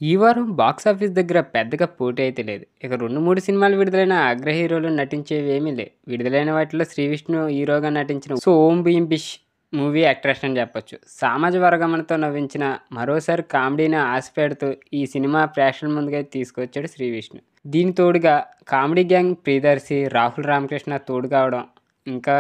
ఈ వారం బాక్సాఫీస్ దగ్గర పెద్దగా పోటీ అయితే లేదు. ఇక 2, 3 సినిమాలు విడుదలైన అగ్ర హీరోలు నటించేవేమీ లేవు. విడుదలైన వాటిలో శ్రీ విష్ణు హీరోగా నటించిన 'సో ఓం భీమ్ బిష్' మూవీ అట్రాక్షన్ అని చెప్పొచ్చు. సామాజిక వర్గమనతో నవ్వించిన మరోసారి కామెడీని ఆశపెడుతూ ఈ సినిమా ప్రేక్షకుల ముందుకైతే తీసుకొచ్చాడు శ్రీ విష్ణు. దీని తోడుగా కామెడీ గ్యాంగ్ ప్రియదర్శి, రాహుల్ రామకృష్ణ తోడు కావడం ఇంకా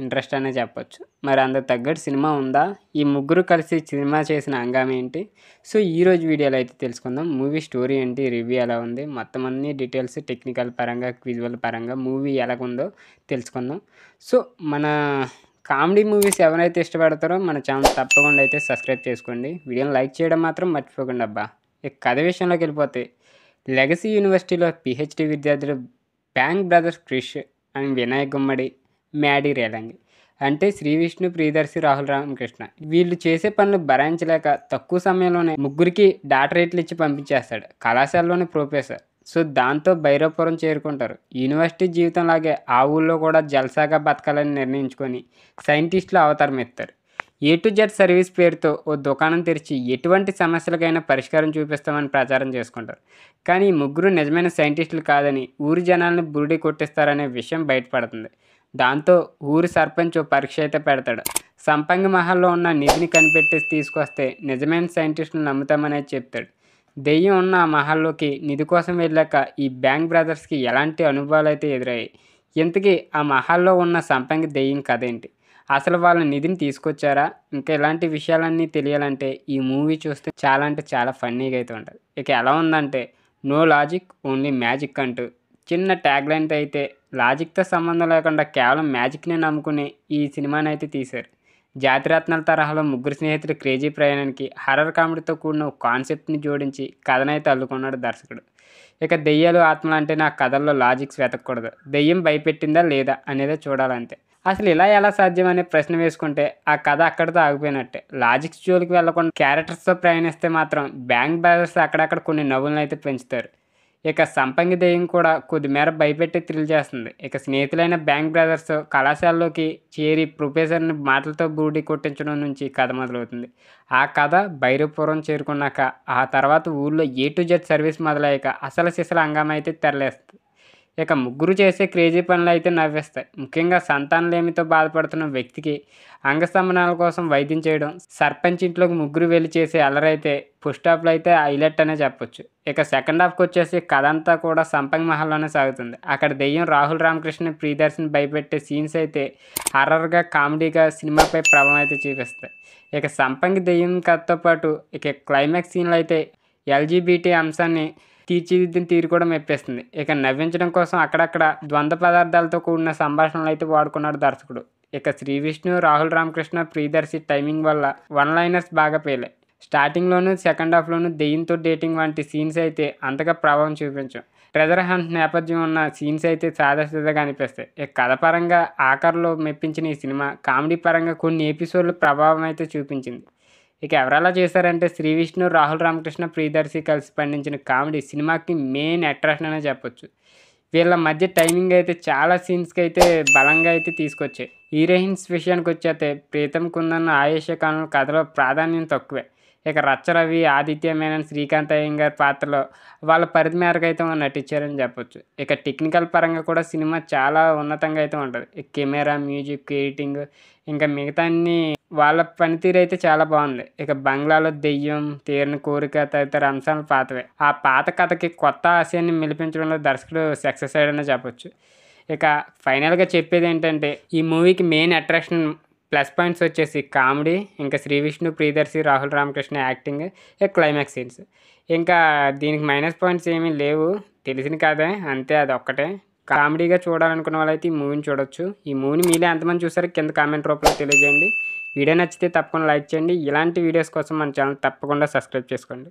ఇంట్రెస్ట్ అనే చెప్పొచ్చు. మరి అందుకు తగ్గట్టు సినిమా ఉందా? ఈ ముగ్గురు కలిసి సినిమా చేసిన హంగామా ఏంటి? సో ఈరోజు వీడియోలో అయితే తెలుసుకుందాం. మూవీ స్టోరీ ఏంటి, రివ్యూ ఎలా ఉంది, మొత్తం అన్ని డీటెయిల్స్ టెక్నికల్ పరంగా, విజువల్ పరంగా మూవీ ఎలాగుందో తెలుసుకుందాం. సో మన కామెడీ మూవీస్ ఎవరైతే ఇష్టపడతారో మన ఛానల్ తప్పకుండా అయితే సబ్స్క్రైబ్ చేసుకోండి. వీడియోని లైక్ చేయడం మాత్రం మర్చిపోకండి అబ్బా. ఇక కథ విషయంలోకి వెళ్ళిపోతే, లెగసీ యూనివర్సిటీలో పిహెచ్డి విద్యార్థులు bang brothers Krish and Vinayak Gummadi, Maddy Relangi అంటే శ్రీ విష్ణు, ప్రియదర్శి, రాహుల్ రామకృష్ణ వీళ్ళు చేసే పనులు భరాయించలేక తక్కువ సమయంలోనే ముగ్గురికి డాక్టరేట్లు ఇచ్చి పంపించేస్తాడు కళాశాలలోని ప్రొఫెసర్. సో దాంతో భైరవపురం చేరుకుంటారు. యూనివర్సిటీ జీవితం లాగే ఆ ఊళ్ళో కూడా జల్సాగా బతకాలని నిర్ణయించుకొని సైంటిస్టులు అవతారం ఎత్తారు. A to Z సర్వీస్ పేరుతో ఓ దుకాణం తెరిచి ఎటువంటి సమస్యలకైనా పరిష్కారం చూపిస్తామని ప్రచారం చేసుకుంటారు. కానీ ఈ ముగ్గురు నిజమైన సైంటిస్టులు కాదని, ఊరి జనాలను బురిడి కొట్టిస్తారనే విషయం బయటపడుతుంది. దాంతో ఊరి సర్పంచ్ ఓ పరీక్ష అయితే పెడతాడు. సంపంగి మహల్లో ఉన్న నిధిని కనిపెట్టేసి తీసుకొస్తే నిజమైన సైంటిస్టులు నమ్ముతామనేది చెప్తాడు. దెయ్యం ఉన్న ఆ మహల్లోకి నిధి కోసం వెళ్ళాక ఈ బ్యాంగ్ బ్రదర్స్కి ఎలాంటి అనుభవాలు అయితే ఎదురయ్యాయి? ఇంతకీ ఆ మహల్లో ఉన్న సంపంగి దెయ్యం కథ ఏంటి? అసలు వాళ్ళ నిధిని తీసుకొచ్చారా? ఇంకా ఇలాంటి విషయాలన్నీ తెలియాలంటే ఈ మూవీ చూస్తే చాలా అంటే చాలా ఫన్నీగా అయితే ఉంటుంది. ఇక ఎలా ఉందంటే, నో లాజిక్ ఓన్లీ మ్యాజిక్ అంటూ చిన్న ట్యాగ్ లైన్తో అయితే లాజిక్తో సంబంధం లేకుండా కేవలం మ్యాజిక్ని నమ్ముకుని ఈ సినిమాని అయితే తీశారు. జాతిరత్నాల తరహాలో ముగ్గురు స్నేహితులు క్రేజీ ప్రయాణానికి హర్రర్ కామెడీతో కూడిన ఒక కాన్సెప్ట్ని జోడించి కథనైతే అల్లుకున్నాడు దర్శకుడు. ఇక దెయ్యాలు, ఆత్మలు అంటే నా కథల్లో లాజిక్స్ వెతకూడదు, దెయ్యం భయపెట్టిందా లేదా అనేదే చూడాలంతే. అసలు ఇలా ఎలా సాధ్యం అనే ప్రశ్న వేసుకుంటే ఆ కథ అక్కడితో ఆగిపోయినట్టే. లాజిక్స్ జోలికి వెళ్లకుండా క్యారెక్టర్స్తో ప్రయాణిస్తే మాత్రం బ్యాంగ్ బ్రదర్స్ అక్కడక్కడ కొన్ని నవ్వులను అయితే పెంచుతారు. ఇక సంపంగి దెయ్యం కూడా కొద్దిమేర భయపెట్టి థ్రిల్ చేస్తుంది. ఇక స్నేహితులైన బ్యాంగ్ బ్రదర్స్ కళాశాలలోకి చేరి ప్రొఫెసర్ని మాటలతో బూడి కొట్టించడం నుంచి కథ మొదలవుతుంది. ఆ కథ భైరవపురం చేరుకున్నాక, ఆ తర్వాత ఊళ్ళో A to Z సర్వీస్ మొదలయ్యాక అసలు సిసల హంగామా అయితే తెరలేస్తుంది. ఇక ముగ్గురు చేసే క్రేజీ పనులు అయితే నవ్వేస్తాయి. ముఖ్యంగా సంతానలేమితో బాధపడుతున్న వ్యక్తికి అంగస్తంభనాల కోసం వైద్యం చేయడం, సర్పంచ్ ఇంట్లోకి ముగ్గురు వెళ్ళి చేసే అల్లరైతే పుష్టాప్లో అయితే హైలైట్ అనే చెప్పొచ్చు. ఇక సెకండ్ హాఫ్కి వచ్చేసి కథ అంతా కూడా సంపంగి మహల్లోనే సాగుతుంది. అక్కడ దెయ్యం రాహుల్ రామకృష్ణ, ప్రియదర్శిని భయపెట్టే సీన్స్ అయితే హర్రర్గా, కామెడీగా సినిమాపై ప్రభావం అయితే చూపిస్తాయి. ఇక సంపంగి దెయ్యం కథతో పాటు ఇక క్లైమాక్స్ సీన్లు అయితే LGBT అంశాన్ని తీర్చిదిద్దిన తీరు కూడా మెప్పేస్తుంది. ఇక నవ్వించడం కోసం అక్కడక్కడ ద్వంద్వ పదార్థాలతో కూడిన సంభాషణలు అయితే వాడుకున్నాడు దర్శకుడు. ఇక శ్రీ విష్ణు, రాహుల్ రామకృష్ణ, ప్రియదర్శి టైమింగ్ వల్ల వన్ లైనర్స్ బాగా పేలాయి. స్టార్టింగ్లోను, సెకండ్ హాఫ్లోను దెయ్యంతో డేటింగ్ వంటి సీన్స్ అయితే అంతగా ప్రభావం చూపించాం. ట్రెజర్ హంట్ నేపథ్యం ఉన్న సీన్స్ అయితే సాదాసీదాగా అనిపిస్తాయి. ఇక కథ పరంగా ఆఖరిలో మెప్పించిన ఈ సినిమా కామెడీ పరంగా కొన్ని ఎపిసోడ్లు ప్రభావం అయితే చూపించింది. ఇక ఎవరెలా చేశారంటే, శ్రీ విష్ణు, రాహుల్ రామకృష్ణ, ప్రియదర్శి కలిసి పండించిన కామెడీ సినిమాకి మెయిన్ అట్రాక్షన్ అనే చెప్పొచ్చు. వీళ్ళ మధ్య టైమింగ్ అయితే చాలా సీన్స్కి అయితే బలంగా అయితే తీసుకొచ్చాయి. హీరోయిన్స్ విషయానికి వచ్చేస్తే ప్రీతం కుందన్, ఆయేషా ఖాన్ కథలో ప్రాధాన్యం తక్కువే. ఇక రచ్చ రవి, ఆదిత్య మేనన్, శ్రీకాంత్ అయ్యంగార్ పాత్రలో వాళ్ళ పరిధి మేరకు అయితే నటించారని చెప్పొచ్చు. ఇక టెక్నికల్ పరంగా కూడా సినిమా చాలా ఉన్నతంగా అయితే ఉంటుంది. కెమెరా, మ్యూజిక్, ఎడిటింగ్ ఇంకా మిగతా అన్ని వాళ్ళ పనితీరు అయితే చాలా బాగుంది. ఇక బంగ్లాలో దెయ్యం, తీరిన కోరిక తదితర అంశాలు పాతవే. ఆ పాత కథకి కొత్త ఆశయాన్ని మెలిపించడంలో దర్శకుడు సక్సెస్ అయ్యాడనే చెప్పొచ్చు. ఇక ఫైనల్గా చెప్పేది ఏంటంటే, ఈ మూవీకి మెయిన్ అట్రాక్షన్ ప్లస్ పాయింట్స్ వచ్చేసి కామెడీ, ఇంకా శ్రీ విష్ణు, ప్రియదర్శి, రాహుల్ రామకృష్ణ యాక్టింగ్, ఇక క్లైమాక్స్ సీన్స్. ఇంకా దీనికి మైనస్ పాయింట్స్ ఏమీ లేవు, తెలిసిన కథే అంతే, అది ఒక్కటే. కామెడీగా చూడాలనుకున్న వాళ్ళైతే ఈ మూవీని చూడొచ్చు. ఈ మూవీని మీలో ఎంతమంది చూసారో కింద కామెంట్ రూపంలో తెలియజేయండి. వీడియో నచ్చితే తప్పకుండా లైక్ చేయండి. ఇలాంటి వీడియోస్ కోసం మన ఛానల్ తప్పకుండా సబ్స్క్రైబ్ చేసుకోండి.